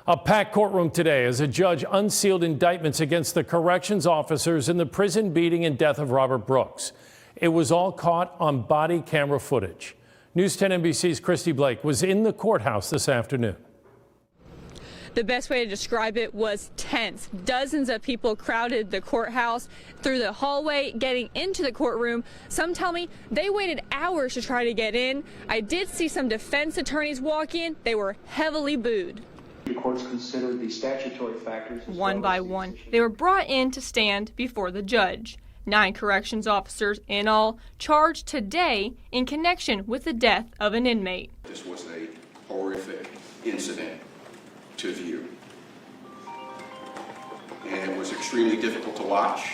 A packed courtroom today as a judge unsealed indictments against the corrections officers in the prison beating and death of Robert Brooks. It was all caught on body camera footage. News 10 NBC's Christy Blake was in the courthouse this afternoon. The best way to describe it was tense. Dozens of people crowded the courthouse through the hallway, getting into the courtroom. Some tell me they waited hours to try to get in. I did see some defense attorneys walk in. They were heavily booed. The courts considered the statutory factors. One by one, they were brought in to stand before the judge. 9 corrections officers in all charged today in connection with the death of an inmate. This was a horrific incident to view, and it was extremely difficult to watch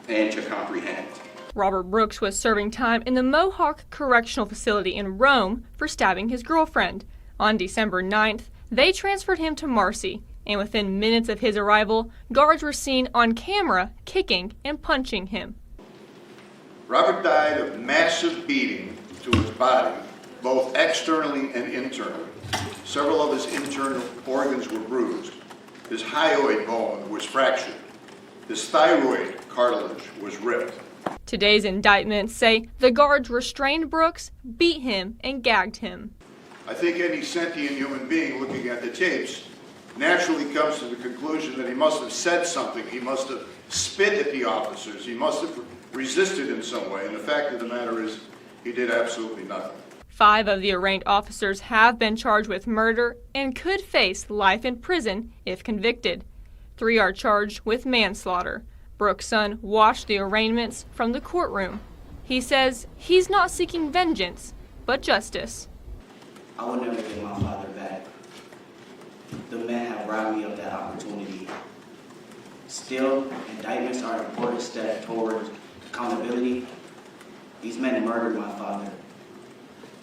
and to comprehend. Robert Brooks was serving time in the Mohawk Correctional Facility in Rome for stabbing his girlfriend. On December 9th, they transferred him to Marcy, and within minutes of his arrival, guards were seen on camera kicking and punching him. Robert died of massive beating to his body, both externally and internally. Several of his internal organs were bruised. His hyoid bone was fractured. His thyroid cartilage was ripped. Today's indictments say the guards restrained Brooks, beat him, and gagged him. I think any sentient human being looking at the tapes naturally comes to the conclusion that he must have said something. He must have spit at the officers. He must have resisted in some way. And the fact of the matter is, he did absolutely nothing. 5 of the arraigned officers have been charged with murder and could face life in prison if convicted. 3 are charged with manslaughter. Brooks' son watched the arraignments from the courtroom. He says he's not seeking vengeance, but justice. I will never get my father back. The men have robbed me of that opportunity. Still, indictments are an important step towards accountability. These men murdered my father.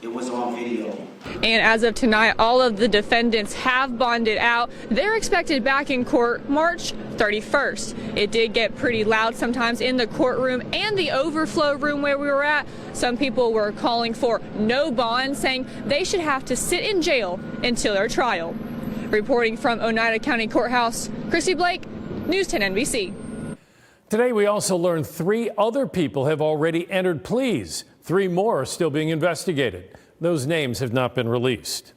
It was on video. And as of tonight, all of the defendants have bonded out. They're expected back in court March 31st. It did get pretty loud sometimes in the courtroom and the overflow room where we were at. Some people were calling for no bond, saying they should have to sit in jail until their trial. Reporting from Oneida County Courthouse, Christy Blake, News 10 NBC. Today we also learned 3 other people have already entered pleas. 3 more are still being investigated. Those names have not been released.